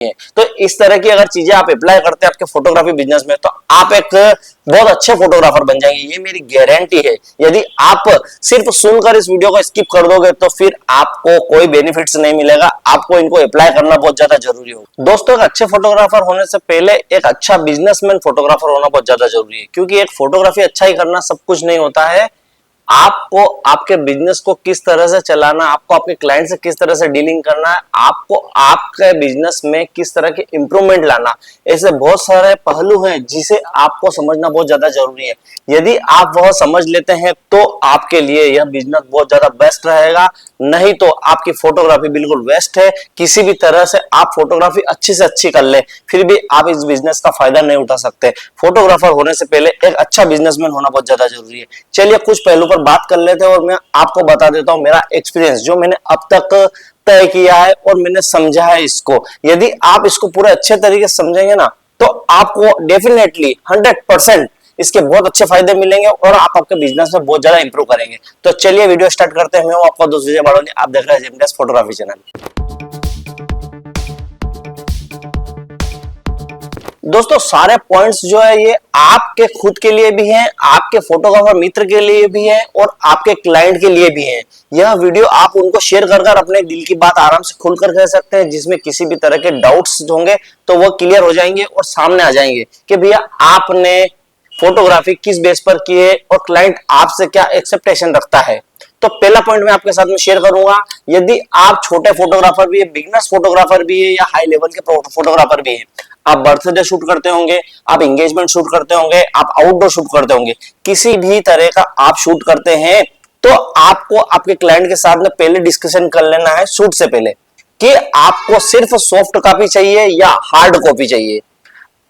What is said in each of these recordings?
है। तो इस तरह की अगर चीजें आप अप्लाई करते हैं आपके फोटोग्राफी बिजनेस में, तो आप एक बहुत अच्छे फोटोग्राफर बन जाएंगे, ये मेरी गारंटी है। यदि आप सिर्फ सुनकर इस वीडियो को स्किप कर दोगे तो फिर आपको कोई बेनिफिट्स नहीं मिलेगा, आपको इनको अप्लाई करना बहुत ज्यादा जरूरी होगा। दोस्तों, एक अच्छे फोटोग्राफर होने से पहले एक अच्छा बिजनेसमैन फोटोग्राफर होना बहुत ज्यादा जरूरी है, क्योंकि एक फोटोग्राफी अच्छा ही करना सब कुछ नहीं होता है। आपको आपके बिजनेस को किस तरह से चलाना, आपको आपके क्लाइंट से किस तरह से डीलिंग करना है, आपको आपके बिजनेस में किस तरह के इंप्रूवमेंट लाना, ऐसे बहुत सारे पहलू हैं जिसे आपको समझना बहुत ज्यादा जरूरी है। यदि आप वह समझ लेते हैं तो आपके लिए यह बिजनेस बहुत ज्यादा बेस्ट रहेगा, नहीं तो आपकी फोटोग्राफी बिल्कुल वेस्ट है। किसी भी तरह से आप फोटोग्राफी अच्छी से अच्छी कर ले, फिर भी आप इस बिजनेस का फायदा नहीं उठा सकते। फोटोग्राफर होने से पहले एक अच्छा बिजनेसमैन होना बहुत ज्यादा जरूरी है। चलिए कुछ पहलू पर बात कर लेते हैं और मैं आपको बता देता हूं मेरा एक्सपीरियंस जो मैंने अब तक तय किया है और मैंने समझा है इसको। यदि आप इसको पूरे अच्छे तरीके से समझेंगे ना, तो आपको डेफिनेटली 100% इसके बहुत अच्छे फायदे मिलेंगे और आप आपके बिजनेस में बहुत ज्यादा इंप्रूव करेंगे। तो चलिए वीडियो स्टार्ट करते हैं। मैं हूं आपका दोस्त विजय बाड़ोली, आप देख रहे हैं जेएमडीएस फोटोग्राफी चैनल। दोस्तों, सारे पॉइंट्स जो है ये आपके खुद के लिए भी हैं, आपके फोटोग्राफर मित्र के लिए भी है और आपके क्लाइंट के लिए भी है। यह वीडियो आप उनको शेयर कर अपने दिल की बात आराम से खुलकर कह सकते हैं, जिसमें किसी भी तरह के डाउट्स होंगे तो वो क्लियर हो जाएंगे और सामने आ जाएंगे कि भैया आपने फोटोग्राफी किस बेस पर की है और क्लाइंट आपसे क्या एक्सपेक्टेशन रखता है। तो पहला पॉइंट मैं आपके साथ में शेयर करूंगा। यदि आप छोटे फोटोग्राफर भी है, बिगिनर्स फोटोग्राफर भी है या हाई लेवल के फोटोग्राफर भी है, आप बर्थडे शूट करते होंगे, आप एंगेजमेंट शूट करते होंगे, आप आउटडोर शूट करते होंगे, किसी भी तरह का आप शूट करते हैं, तो आपको आपके क्लाइंट के साथ में पहले डिस्कशन कर लेना है शूट से पहले कि आपको सिर्फ सॉफ्ट कॉपी चाहिए या हार्ड कॉपी चाहिए।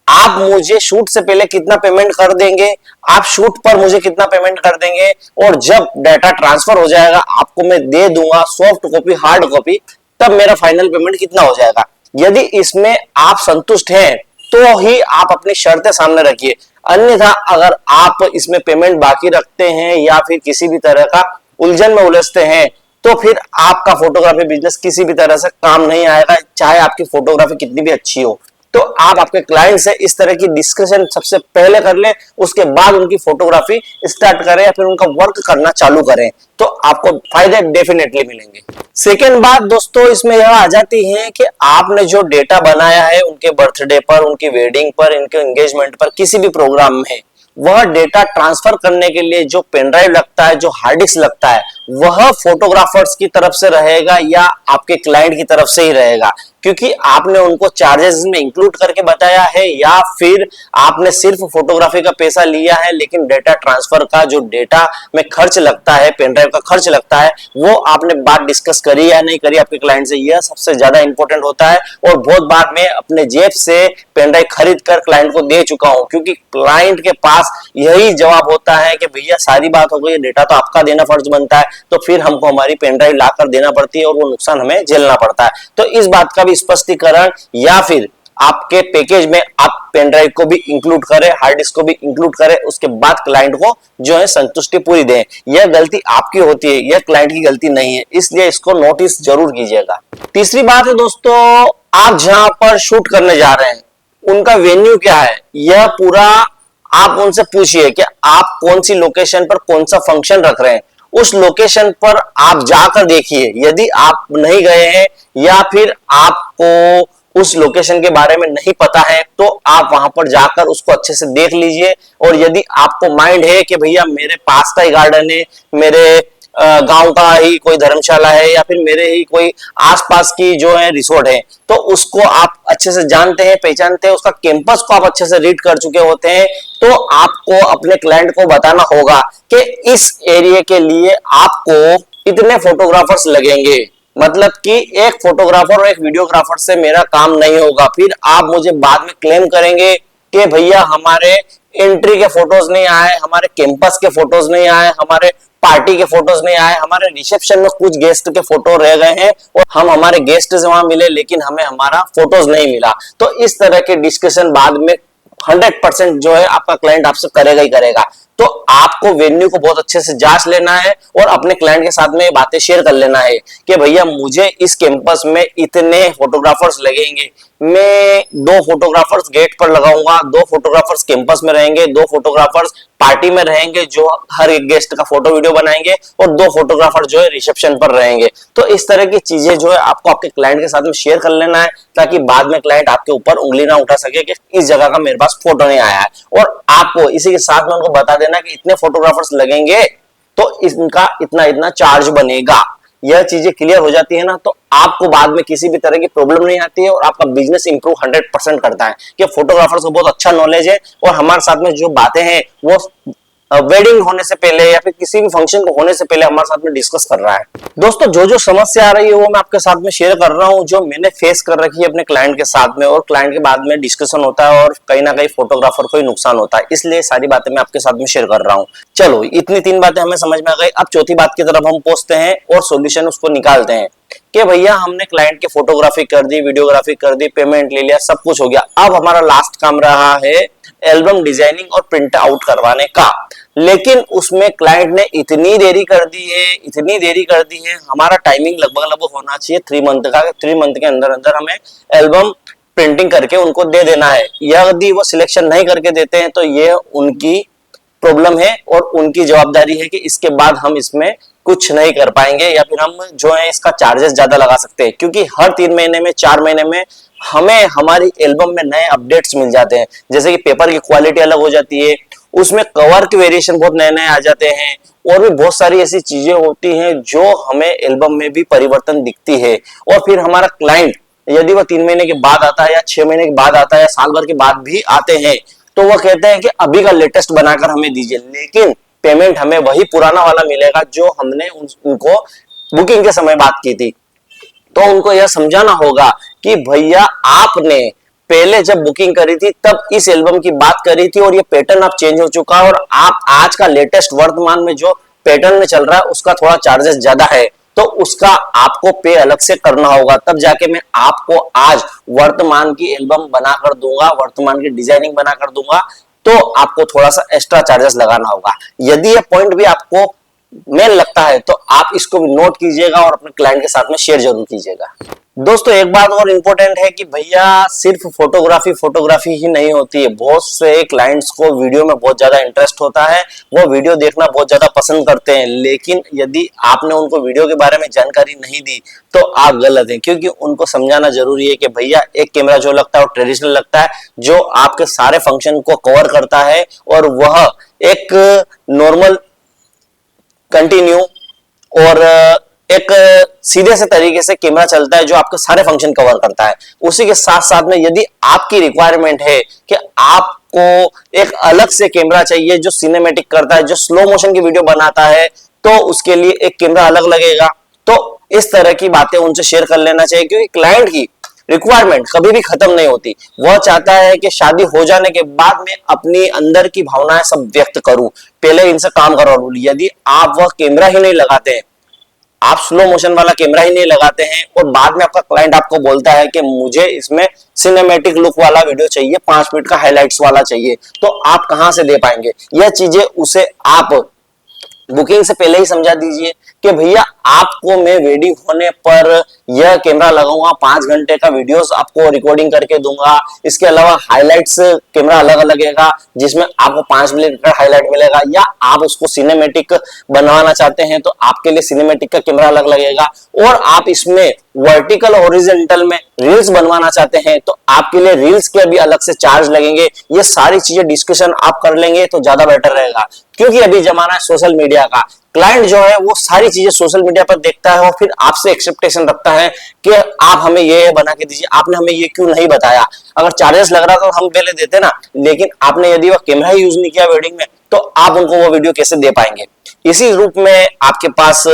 आप मुझे शूट से पहले कितना पेमेंट कर देंगे, आप शूट पर मुझे कितना पेमेंट कर देंगे, और जब डाटा ट्रांसफर हो जाएगा आपको मैं दे दूंगा सॉफ्ट कॉपी हार्ड कॉपी, तब मेरा फाइनल पेमेंट कितना हो जाएगा। यदि इसमें आप संतुष्ट हैं तो ही आप अपनी शर्तें सामने रखिए, अन्यथा अगर आप इसमें पेमेंट बाकी रखते हैं या फिर किसी भी तरह का उलझन में उलझते हैं, तो फिर आपका फोटोग्राफी बिजनेस किसी भी तरह से काम नहीं आएगा, चाहे आपकी फोटोग्राफी कितनी भी अच्छी हो। तो आप आपके क्लाइंट से इस तरह की डिस्कशन सबसे पहले कर लें, उसके बाद उनकी फोटोग्राफी स्टार्ट करें या फिर उनका वर्क करना चालू करें, तो आपको फायदे डेफिनेटली मिलेंगे। सेकेंड बात दोस्तों इसमें यह आ जाती है कि आपने जो डेटा बनाया है उनके बर्थडे पर, उनकी वेडिंग पर, इनके एंगेजमेंट पर, किसी भी प्रोग्राम में, वह डेटा ट्रांसफर करने के लिए जो पेन ड्राइव लगता है, जो हार्ड डिस्क लगता है, वह फोटोग्राफर्स की तरफ से रहेगा या आपके क्लाइंट की तरफ से ही रहेगा, क्योंकि आपने उनको चार्जेस में इंक्लूड करके बताया है या फिर आपने सिर्फ फोटोग्राफी का पैसा लिया है, लेकिन डेटा ट्रांसफर का जो डेटा में खर्च लगता है, पेन ड्राइव का खर्च लगता है, वो आपने बात डिस्कस करी या नहीं करी आपके क्लाइंट से, यह सबसे ज्यादा इंपॉर्टेंट होता है। और बहुत बार मैं अपने जेब से पेन ड्राइव खरीद कर क्लाइंट को दे चुका हूं, क्योंकि क्लाइंट के पास यही जवाब होता है कि भैया सारी बात हो गई, डेटा तो आपका देना फर्ज बनता है, तो फिर हमको हमारी पेन ड्राइव लाकर देना पड़ती है और वो नुकसान हमें झेलना पड़ता है। तो इस बात का भी स्पष्टीकरण या फिर आपके पैकेज में आप पेन ड्राइव को भी इंक्लूड करें, हार्ड डिस्क को भी इंक्लूड करें, उसके बाद क्लाइंट को जो है संतुष्टि पूरी दें। यह गलती आपकी होती है, यह क्लाइंट की गलती नहीं है, इसलिए इसको नोटिस जरूर कीजिएगा। तीसरी बात है दोस्तों, आप जहां पर शूट करने जा रहे हैं उनका वेन्यू क्या है, यह पूरा आप उनसे पूछिए कि आप कौन सी लोकेशन पर कौन सा फंक्शन रख रहे हैं। उस लोकेशन पर आप जाकर देखिए, यदि आप नहीं गए हैं या फिर आपको उस लोकेशन के बारे में नहीं पता है, तो आप वहां पर जाकर उसको अच्छे से देख लीजिए। और यदि आपको माइंड है कि भैया मेरे पास का ही गार्डन है, मेरे गांव का ही कोई धर्मशाला है या फिर मेरे ही कोई आसपास की जो है रिसोर्ट है, तो उसको आप अच्छे से जानते हैं, पहचानते हैं, उसका कैंपस को आप अच्छे से रीड कर चुके होते हैं, तो आपको अपने क्लाइंट को बताना होगा कि इस एरिया के लिए आपको इतने फोटोग्राफर्स लगेंगे। मतलब कि एक फोटोग्राफर और एक वीडियोग्राफर से मेरा काम नहीं होगा, फिर आप मुझे बाद में क्लेम करेंगे कि भैया हमारे एंट्री के फोटोज नहीं आए, हमारे कैंपस के फोटोज नहीं आए, हमारे पार्टी के फोटोज नहीं आए, हमारे रिसेप्शन में कुछ गेस्ट के फोटो रह गए हैं और हम हमारे गेस्ट से वहां मिले लेकिन हमें हमारा फोटोज नहीं मिला। तो इस तरह के डिस्कशन बाद में 100% जो है आपका क्लाइंट आपसे करेगा ही करेगा। तो आपको वेन्यू को बहुत अच्छे से जांच लेना है और अपने क्लाइंट के साथ में ये बातें शेयर कर लेना है कि भैया मुझे इस कैंपस में इतने फोटोग्राफर्स लगेंगे, मैं 2 फोटोग्राफर्स गेट पर लगाऊंगा, 2 फोटोग्राफर्स कैंपस में रहेंगे, 2 फोटोग्राफर्स पार्टी में रहेंगे जो हर एक गेस्ट का फोटो वीडियो बनाएंगे, और 2 फोटोग्राफर जो है रिसेप्शन पर रहेंगे। तो इस तरह की चीजें जो है आपको आपके क्लाइंट के साथ में शेयर कर लेना है, ताकि बाद में क्लाइंट आपके ऊपर उंगली ना उठा सके कि इस जगह का मेरे पास फोटो नहीं आया है। और आपको इसी के साथ में उनको बता देना कि इतने फोटोग्राफर्स लगेंगे तो इनका इतना इतना चार्ज बनेगा। यह चीजें क्लियर हो जाती है ना, तो आपको बाद में किसी भी तरह की प्रॉब्लम नहीं आती है और आपका बिजनेस इंप्रूव 100% करता है। कि फोटोग्राफर्स को बहुत अच्छा नॉलेज है और हमारे साथ में जो बातें हैं वो वेडिंग होने से पहले या फिर किसी भी फंक्शन को होने से पहले हमारे साथ में डिस्कस कर रहा है। दोस्तों जो समस्या आ रही है वो मैं आपके साथ में शेयर कर रहा हूँ, जो मैंने फेस कर रखी है अपने क्लाइंट के साथ में, और क्लाइंट के बाद में डिस्कशन होता है और कहीं ना कहीं फोटोग्राफर को ही नुकसान होता है, इसलिए सारी बातें मैं आपके साथ में शेयर कर रहा हूँ। चलो इतनी 3 बातें हमें समझ में आ गई, अब चौथी बात की तरफ हम पहुंचते हैं और सोल्यूशन उसको निकालते हैं कि भैया हमने क्लाइंट की फोटोग्राफी कर दी, वीडियोग्राफी कर दी, पेमेंट ले लिया, सब कुछ हो गया। अब हमारा लास्ट काम रहा है एल्बम डिजाइनिंग और प्रिंट आउट करवाने का। लेकिन उसमें क्लाइंट ने इतनी देरी कर दी है, इतनी देरी कर दी है, हमारा टाइमिंग लगभग होना चाहिए 3 मंथ का। 3 मंथ के अंदर अंदर हमें एल्बम प्रिंटिंग करके उनको दे देना है। यदि वो सिलेक्शन नहीं करके देते हैं तो ये उनकी प्रॉब्लम है और उनकी जवाबदारी है कि इसके बाद हम इसमें कुछ नहीं कर पाएंगे, या फिर हम जो है इसका चार्जेस ज्यादा लगा सकते हैं, क्योंकि हर 3 महीने में 4 महीने में हमें हमारी एल्बम में नए अपडेट्स मिल जाते हैं। जैसे कि पेपर की क्वालिटी अलग हो जाती है, उसमें कवर के वेरिएशन बहुत नए नए आ जाते हैं, और भी बहुत सारी ऐसी चीजें होती हैं जो हमें एल्बम में भी परिवर्तन दिखती है। और फिर हमारा क्लाइंट यदि वो 3 महीने के बाद आता है या 6 महीने के बाद आता है या साल भर के बाद भी आते हैं, तो वो कहते हैं कि अभी का लेटेस्ट बनाकर हमें दीजिए, लेकिन पेमेंट हमें वही पुराना वाला मिलेगा जो हमने उनको बुकिंग के समय बात की थी। तो उनको यह समझाना होगा कि भैया आपने पहले जब बुकिंग करी थी तब इस एल्बम की बात करी थी और ये पैटर्न अब चेंज हो चुका है, और आप आज का लेटेस्ट वर्तमान में जो पैटर्न में चल रहा है उसका थोड़ा चार्जेस ज्यादा है, तो उसका आपको पे अलग से करना होगा, तब जाके मैं आपको आज वर्तमान की एल्बम बनाकर दूंगा, वर्तमान की डिजाइनिंग बनाकर दूंगा, तो आपको थोड़ा सा एक्स्ट्रा चार्जेस लगाना होगा। यदि ये पॉइंट भी आपको मेन लगता है तो आप इसको भी नोट कीजिएगा और अपने क्लाइंट के साथ में शेयर जरूर कीजिएगा। दोस्तों एक बात और इम्पोर्टेंट है कि भैया सिर्फ फोटोग्राफी ही नहीं होती है। बहुत से क्लाइंट्स को वीडियो में बहुत ज्यादा इंटरेस्ट होता है, वो वीडियो देखना बहुत ज्यादा पसंद करते हैं, लेकिन यदि आपने उनको वीडियो के बारे में जानकारी नहीं दी तो आप गलत हैं, क्योंकि उनको समझाना जरूरी है कि भैया एक कैमरा जो लगता है वो ट्रेडिशनल लगता है, जो आपके सारे फंक्शन को कवर करता है, और वह एक नॉर्मल कंटिन्यू और एक सीधे से तरीके से कैमरा चलता है जो आपके सारे फंक्शन कवर करता है। उसी के साथ साथ में यदि आपकी रिक्वायरमेंट है कि आपको एक अलग से कैमरा चाहिए जो सिनेमैटिक करता है, जो स्लो मोशन की वीडियो बनाता है, तो उसके लिए एक कैमरा अलग लगेगा। तो इस तरह की बातें उनसे शेयर कर लेना चाहिए, क्योंकि क्लाइंट की रिक्वायरमेंट कभी भी खत्म नहीं होती। वह चाहता है कि शादी हो जाने के बाद में अपनी अंदर की भावनाएं सब व्यक्त करूं, पहले इनसे काम करवाऊं। यदि आप वह कैमरा ही नहीं लगाते हैं, आप स्लो मोशन वाला कैमरा ही नहीं लगाते हैं, और बाद में आपका क्लाइंट आपको बोलता है कि मुझे इसमें सिनेमैटिक लुक वाला वीडियो चाहिए, 5 मिनट का हाइलाइट्स वाला चाहिए, तो आप कहां से दे पाएंगे? यह चीजें उसे आप बुकिंग से पहले ही समझा दीजिए कि भैया आपको मैं वेडिंग होने पर यह कैमरा लगाऊंगा, 5 घंटे का वीडियोस आपको रिकॉर्डिंग करके दूंगा, इसके अलावा हाइलाइट्स कैमरा अलग लगेगा जिसमें आपको 5 मिनट का हाइलाइट मिलेगा, या आप उसको सिनेमैटिक बनवाना चाहते हैं तो आपके लिए सिनेमैटिक का कैमरा अलग लगेगा, और आप इसमें वर्टिकल हॉरिजॉन्टल में रील्स बनवाना चाहते हैं तो आपके लिए रील्स के भी अलग से चार्ज लगेंगे। ये सारी चीजें डिस्कशन आप कर लेंगे तो ज्यादा बेटर रहेगा, क्योंकि अभी जमाना है सोशल मीडिया का। क्लाइंट जो है वो सारी चीजें सोशल मीडिया पर देखता है और फिर आपसे एक्सेप्टेशन रखता है कि आप हमें ये बना के दीजिए, आपने हमें ये क्यों नहीं बताया। अगर चार्जेस लग रहा था तो हम पहले देते ना, लेकिन आपने यदि वह कैमरा यूज नहीं किया वेडिंग में तो आप उनको वो वीडियो कैसे दे पाएंगे। इसी रूप में आपके पास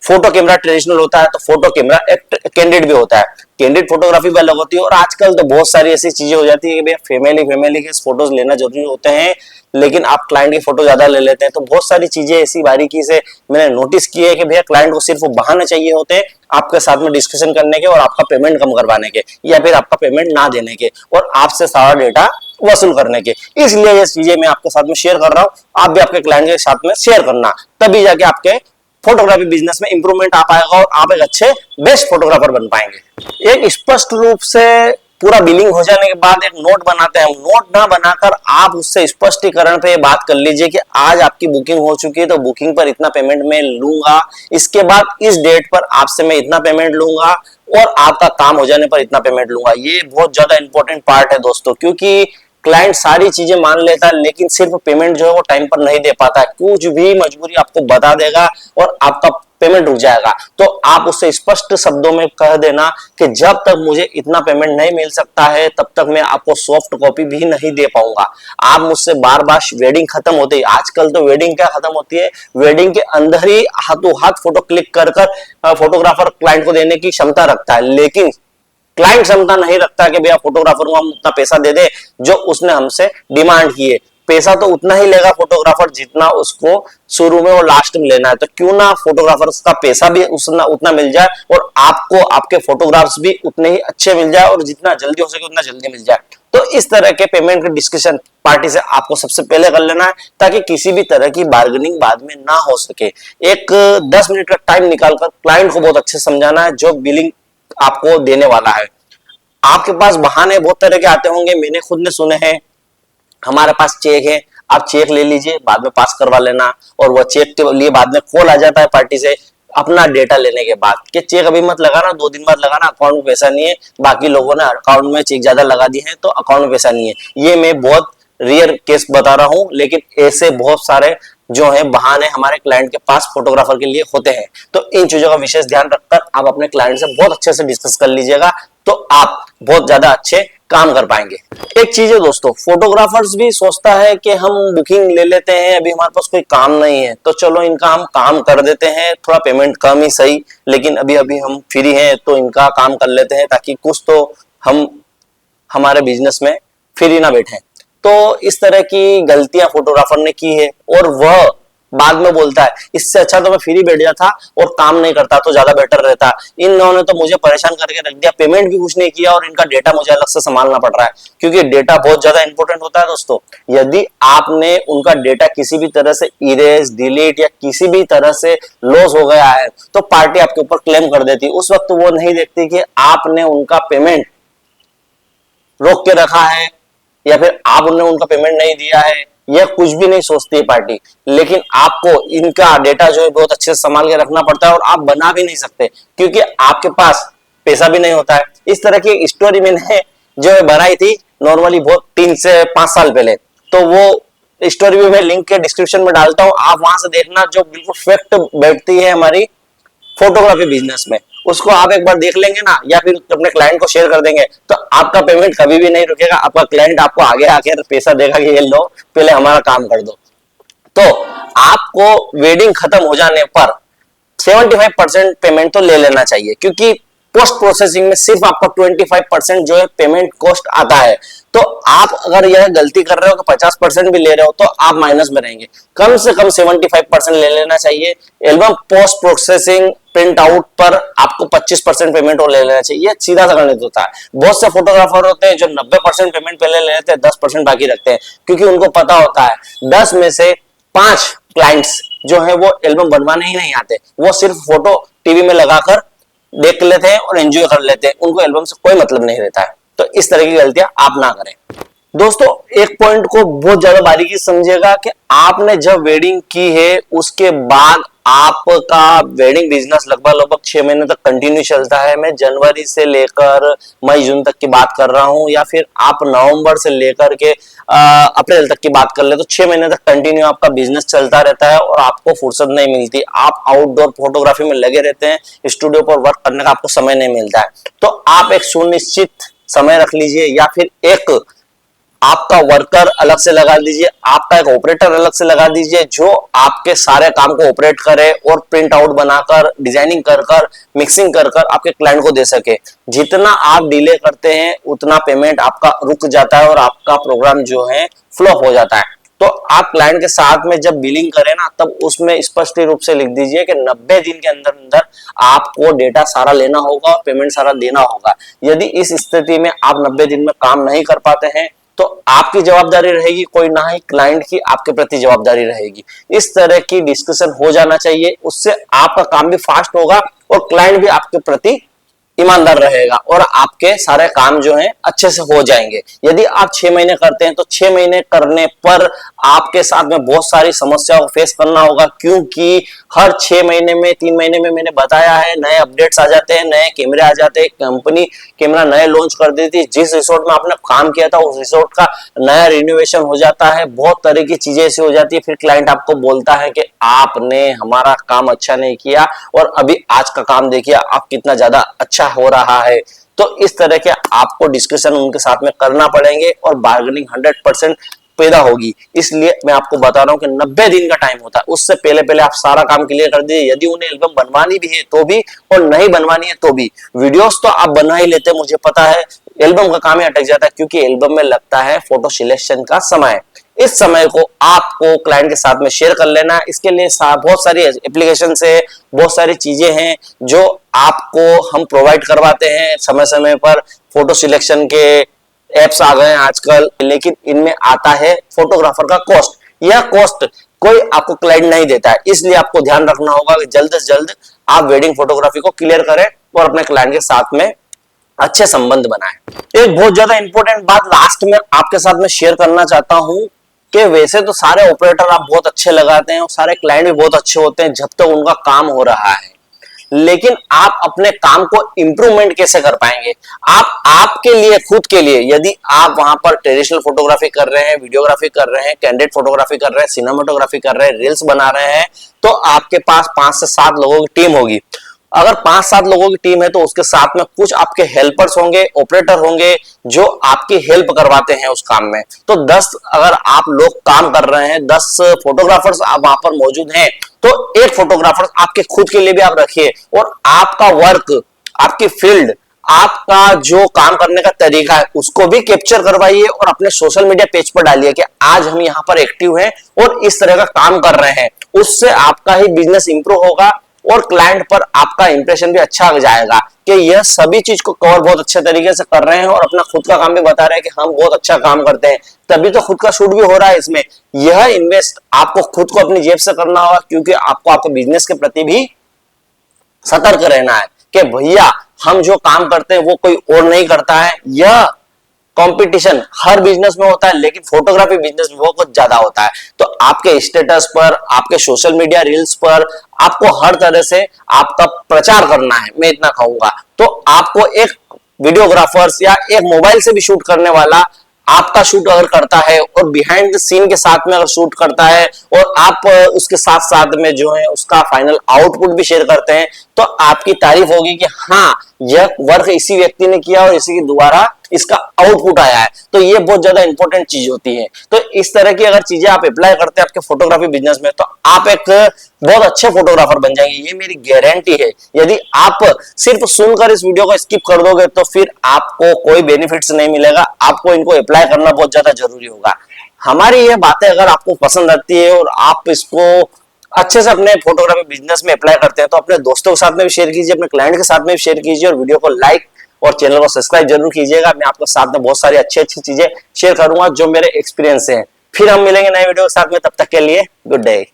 फोटो कैमरा ट्रेडिशनल होता है तो फोटो कैमरा एक कैंडिड भी होता है। कैंडिड फोटोग्राफी भी अलग होती है। और आजकल तो बहुत सारी ऐसी चीजें हो जाती है कि भैया फैमिली के फोटोज लेना जरूरी होते हैं, लेकिन आप क्लाइंट की फोटो ज्यादा ले लेते हैं। तो बहुत सारी चीजें ऐसी बारीकी से मैंने नोटिस की है कि भैया क्लाइंट को सिर्फ बहाने चाहिए होते हैं आपके साथ में डिस्कशन करने के और आपका पेमेंट कम करवाने के, या फिर आपका पेमेंट ना देने के और आपसे सारा डेटा वसूल करने के। इसलिए ये चीजें मैं आपके साथ में शेयर कर रहा हूं, आप भी आपके क्लाइंट के साथ में शेयर करना, तभी जाके आपके फोटोग्राफी बिजनेस में इंप्रूवमेंट आ पाएगा और आप एक अच्छे बेस्ट फोटोग्राफर बन पाएंगे। एक स्पष्ट रूप से पूरा बिलिंग हो जाने के बाद एक नोट बनाते हैं हम। नोट ना बनाकर आप उससे स्पष्टीकरण पे बात कर लीजिए कि आज आपकी बुकिंग हो चुकी है तो बुकिंग पर इतना पेमेंट मैं लूंगा, इसके बाद इस डेट पर आपसे मैं इतना पेमेंट लूंगा और आपका काम हो जाने पर इतना पेमेंट लूंगा। ये बहुत ज्यादा इंपॉर्टेंट पार्ट है दोस्तों, क्योंकि क्लाइंट सारी चीजें मान लेता है लेकिन सिर्फ पेमेंट जो है वो टाइम पर नहीं दे पाता है। कुछ भी मजबूरी आपको बता देगा और आपका पेमेंट रुक जाएगा। तो आप उससे स्पष्ट शब्दों में कह देना कि जब तक मुझे इतना पेमेंट नहीं मिल सकता है तब तक मैं आपको सॉफ्ट कॉपी भी नहीं दे पाऊंगा। आप मुझसे बार बार वेडिंग खत्म होती है, आजकल तो वेडिंग क्या खत्म होती है, वेडिंग के अंदर ही हाथों हाथ फोटो क्लिक कर फोटोग्राफर क्लाइंट को देने की क्षमता रखता है, लेकिन क्लाइंट क्षमता नहीं रखता कि भैया फोटोग्राफर को हम उतना पैसा दे दे जो उसने हमसे डिमांड की है। पैसा तो उतना ही लेगा फोटोग्राफर जितना उसको शुरू में और लास्ट में लेना है। तो क्यों ना फोटोग्राफर का पैसा भी उतना मिल जाए और आपको आपके फोटोग्राफ्स भी उतने ही अच्छे मिल जाए और जितना जल्दी हो सके उतना जल्दी मिल जाए। तो इस तरह के पेमेंट के डिस्कशन पार्टी से आपको सबसे पहले कर लेना है ताकि किसी भी तरह की बार्गेनिंग बाद में ना हो सके। एक 10 मिनट का टाइम निकालकर क्लाइंट को बहुत अच्छे समझाना है जो बिलिंग आपको देने वाला है। आपके पास बहाने बहुत तरह के आते होंगे, मैंने खुद ने सुने हैं। हमारे पास चेक है, आप चेक ले लीजिए बाद में पास करवा लेना, और वह चेक के लिए बाद में कॉल आ जाता है पार्टी से अपना डेटा लेने के बाद कि चेक अभी मत लगाना, 2 दिन बाद लगाना, अकाउंट में पैसा नहीं है, बाकी लोगों ने अकाउंट में चेक ज्यादा लगा दिए हैं तो अकाउंट में पैसा नहीं है। ये मैं बहुत रेयर केस बता रहा हूं, लेकिन ऐसे बहुत सारे जो है बहाने हमारे क्लाइंट के पास फोटोग्राफर के लिए होते हैं। तो इन चीजों का विशेष ध्यान रखकर आप अपने क्लाइंट से बहुत अच्छे से डिस्कस कर लीजिएगा, तो आप बहुत ज्यादा अच्छे काम कर पाएंगे। एक चीज है दोस्तों, फोटोग्राफर्स भी सोचता है कि हम बुकिंग ले लेते हैं, अभी हमारे पास कोई काम नहीं है तो चलो इनका हम काम कर देते हैं, थोड़ा पेमेंट कम ही सही, लेकिन अभी अभी हम फ्री हैं तो इनका काम कर लेते हैं ताकि कुछ तो हम हमारे बिजनेस में फ्री ना बैठे। तो इस तरह की गलतियां फोटोग्राफर ने की है और वह बाद में बोलता है इससे अच्छा तो मैं फ्री बैठ जाता और काम नहीं करता तो ज्यादा बेटर रहता। इन लोगों ने तो मुझे परेशान करके रख दिया, पेमेंट भी कुछ नहीं किया और इनका डेटा मुझे अलग से संभालना पड़ रहा है, क्योंकि डेटा बहुत ज्यादा इंपॉर्टेंट होता है दोस्तों। यदि आपने उनका डेटा किसी भी तरह से इरेज डिलीट या किसी भी तरह से लॉस हो गया है तो पार्टी आपके ऊपर क्लेम कर देती। उस वक्त वो नहीं देखती कि आपने उनका पेमेंट रोक के रखा है या फिर आपने उनका पेमेंट नहीं दिया है, यह कुछ भी नहीं सोचती है पार्टी। लेकिन आपको इनका डेटा जो है बहुत अच्छे से संभाल के रखना पड़ता है और आप बना भी नहीं सकते क्योंकि आपके पास पैसा भी नहीं होता है। इस तरह की एक स्टोरी मैंने जो है बनाई थी नॉर्मली बहुत 3 से 5 साल पहले, तो वो स्टोरी भी मैं लिंक के डिस्क्रिप्शन में डालता हूं, आप वहां से देखना, जो बिल्कुल फैक्ट बैठती है हमारी फोटोग्राफी बिजनेस में। उसको आप एक बार देख लेंगे ना या फिर अपने क्लाइंट को शेयर कर देंगे तो आपका पेमेंट कभी भी नहीं रुकेगा। आपका क्लाइंट आपको आगे आके पैसा देगा कि ये लो पहले हमारा काम कर दो। तो आपको वेडिंग खत्म हो जाने पर 75% पेमेंट तो ले लेना चाहिए, क्योंकि पोस्ट प्रोसेसिंग में सिर्फ आपको 25% जो है पेमेंट कॉस्ट आता है। तो आप अगर यह गलती कर रहे हो कि 50% भी ले रहे हो तो आप माइनस में रहेंगे। कम से कम 75% ले लेना चाहिए। Album post processing print out पर आपको 25% पेमेंट और ले लेना चाहिए। सीधा सा गणित होता है। बहुत से फोटोग्राफर होते हैं जो 90% पेमेंट पहले ले लेते हैं, 10% बाकी रखते हैं, क्योंकि उनको पता होता है 10 में से 5 क्लाइंट्स जो है वो एल्बम बनवाने ही नहीं आते, वो सिर्फ फोटो टीवी में लगाकर देख लेते हैं और एंजॉय कर लेते हैं, उनको एल्बम से कोई मतलब नहीं रहता है। तो इस तरह की गलतियां आप ना करें। दोस्तों एक पॉइंट को बहुत ज्यादा बारीकी समझिएगा कि आपने जब वेडिंग की है उसके बाद आपका वेडिंग बिजनेस लगभग 6 महीने तक कंटिन्यू चलता है। मैं जनवरी से लेकर मई जून तक की बात कर रहा हूं, या फिर आप नवंबर से लेकर के अप्रैल तक की बात कर ले तो 6 महीने तक कंटिन्यू आपका बिजनेस चलता रहता है और आपको फुर्सत नहीं मिलती। आप आउटडोर फोटोग्राफी में लगे रहते हैं, स्टूडियो पर वर्क करने का आपको समय नहीं मिलता है। तो आप एक सुनिश्चित समय रख लीजिए या फिर एक आपका वर्कर अलग से लगा दीजिए, आपका एक ऑपरेटर अलग से लगा दीजिए जो आपके सारे काम को ऑपरेट करे और प्रिंट आउट बनाकर, डिजाइनिंग कर कर, मिक्सिंग कर कर आपके क्लाइंट को दे सके। जितना आप डिले करते हैं उतना पेमेंट आपका रुक जाता है और आपका प्रोग्राम जो है फ्लॉप हो जाता है। तो आप क्लाइंट के साथ में जब बिलिंग करें ना, तब उसमें स्पष्ट रूप से लिख दीजिए कि 90 दिन के अंदर अंदर आपको डेटा सारा लेना होगा और पेमेंट सारा देना होगा। यदि इस स्थिति में आप 90 दिन में काम नहीं कर पाते हैं तो आपकी जवाबदारी रहेगी, कोई ना ही क्लाइंट की आपके प्रति जवाबदारी रहेगी। इस तरह की डिस्कशन हो जाना चाहिए, उससे आपका काम भी फास्ट होगा और क्लाइंट भी आपके प्रति ईमानदार रहेगा और आपके सारे काम जो हैं अच्छे से हो जाएंगे। यदि आप 6 महीने करते हैं तो 6 महीने करने पर आपके साथ में बहुत सारी समस्याओं को फेस करना होगा, क्योंकि हर 6 महीने में 3 महीने में मैंने बताया है नए अपडेट्स आ जाते हैं, नए कैमरे आ जाते हैं, कंपनी कैमरा नए लॉन्च कर देती है, जिस रिसोर्ट में आपने काम किया था उस रिसोर्ट का नया रिनोवेशन हो जाता है, बहुत तरह की चीजें ऐसी हो जाती है। फिर क्लाइंट आपको बोलता है कि आपने हमारा काम अच्छा नहीं किया और अभी आज का काम देखिए आप कितना ज्यादा अच्छा हो रहा है। तो इस तरह के आपको डिस्कशन उनके साथ में करना पड़ेंगे और बार्गेनिंग 100% पैदा होगी। इसलिए मैं आपको बता रहा हूं कि 90 दिन का टाइम होता है, उससे पहले पहले आप सारा काम क्लियर कर दीजिए। यदि उन्हें एल्बम बनवानी भी है तो भी और नहीं बनवानी है तो भी। वीडियोस तो आप बना ही लेते हैं, मुझे पता है, एल्बम का काम ही अटक जाता है क्योंकि एल्बम में लगता है फोटो सिलेक्शन का समय। इस समय को आपको क्लाइंट के साथ में शेयर कर लेना है। इसके लिए बहुत सारी एप्लीकेशन है, बहुत सारी चीजें हैं जो आपको हम प्रोवाइड करवाते हैं समय समय पर। फोटो सिलेक्शन के एप्स आ गए हैं आजकल, लेकिन इनमें आता है फोटोग्राफर का कॉस्ट। यह कॉस्ट कोई आपको क्लाइंट नहीं देता है, इसलिए आपको ध्यान रखना होगा कि जल्द से जल्द आप वेडिंग फोटोग्राफी को क्लियर करें और अपने क्लाइंट के साथ में अच्छे संबंध बनाएं। एक बहुत ज्यादा इंपॉर्टेंट बात लास्ट में आपके साथ में शेयर करना चाहता हूं कि वैसे तो सारे ऑपरेटर आप बहुत अच्छे लगाते हैं और सारे क्लाइंट भी बहुत अच्छे होते हैं जब तक उनका काम हो रहा है, लेकिन आप अपने काम को इंप्रूवमेंट कैसे कर पाएंगे? आप आपके लिए, खुद के लिए, यदि आप वहां पर ट्रेडिशनल फोटोग्राफी कर रहे हैं, वीडियोग्राफी कर रहे हैं, कैंडिड फोटोग्राफी कर रहे हैं, सिनेमाटोग्राफी कर रहे हैं, रील्स बना रहे हैं, तो आपके पास 5 से 7 लोगों की टीम होगी। अगर 5-7 लोगों की टीम है तो उसके साथ में कुछ आपके हेल्पर्स होंगे, ऑपरेटर होंगे जो आपकी हेल्प करवाते हैं उस काम में। तो 10 अगर आप लोग काम कर रहे हैं, 10 फोटोग्राफर्स आप वहां पर मौजूद हैं, तो एक फोटोग्राफर आपके खुद के लिए भी आप रखिए और आपका वर्क, आपकी फील्ड, आपका जो काम करने का तरीका है उसको भी कैप्चर करवाइए और अपने सोशल मीडिया पेज पर डालिए कि आज हम यहाँ पर एक्टिव हैं और इस तरह का काम कर रहे हैं। उससे आपका ही बिजनेस इंप्रूव होगा और क्लाइंट पर आपका इंप्रेशन भी अच्छा जाएगा कि यह सभी चीज को कवर बहुत अच्छे तरीके से कर रहे हैं और अपना खुद का काम भी बता रहे हैं कि हम बहुत अच्छा काम करते हैं। तभी तो खुद का शूट भी हो रहा है इसमें। यह इन्वेस्ट आपको खुद को अपनी जेब से करना होगा, क्योंकि आपको आपके बिजनेस के प्रति भी सतर्क रहना है कि भैया हम जो काम करते हैं वो कोई और नहीं करता है। यह कंपटीशन हर बिजनेस में होता है, लेकिन फोटोग्राफी बिजनेस में वो कुछ ज्यादा होता है। तो आपके स्टेटस पर, आपके सोशल मीडिया रील्स पर आपको हर तरह से आपका प्रचार करना है, मैं इतना कहूंगा। तो आपको एक वीडियोग्राफर्स या एक मोबाइल से भी शूट करने वाला आपका शूट अगर करता है और बिहाइंड द सीन के साथ में अगर शूट करता है और आप उसके साथ साथ में जो है उसका फाइनल आउटपुट भी शेयर करते हैं, तो आपकी तारीफ होगी कि हाँ यह वर्क इसी व्यक्ति ने किया और इसी के द्वारा इसका आउटपुट आया है। तो ये बहुत ज्यादा इंपॉर्टेंट चीज होती है। तो इस तरह की अगर चीजें आप अप्लाई करते हैं आपके फोटोग्राफी बिजनेस में, तो आप एक बहुत अच्छे फोटोग्राफर बन जाएंगे, ये मेरी गारंटी है। यदि आप सिर्फ सुनकर इस वीडियो को स्किप कर दोगे तो फिर आपको कोई बेनिफिट्स नहीं मिलेगा। आपको इनको अप्लाई करना बहुत ज्यादा जरूरी होगा। हमारी ये बातें अगर आपको पसंद आती है और आप इसको अच्छे से अपने फोटोग्राफी बिजनेस में अप्लाई करते हैं, तो अपने दोस्तों के साथ में भी शेयर कीजिए, अपने क्लाइंट के साथ में भी शेयर कीजिए और वीडियो को लाइक और चैनल को सब्सक्राइब जरूर कीजिएगा। मैं आपके साथ में बहुत सारी अच्छी अच्छी चीजें शेयर करूंगा जो मेरे एक्सपीरियंस से हैं। फिर हम मिलेंगे नए वीडियो के साथ में, तब तक के लिए गुड डे।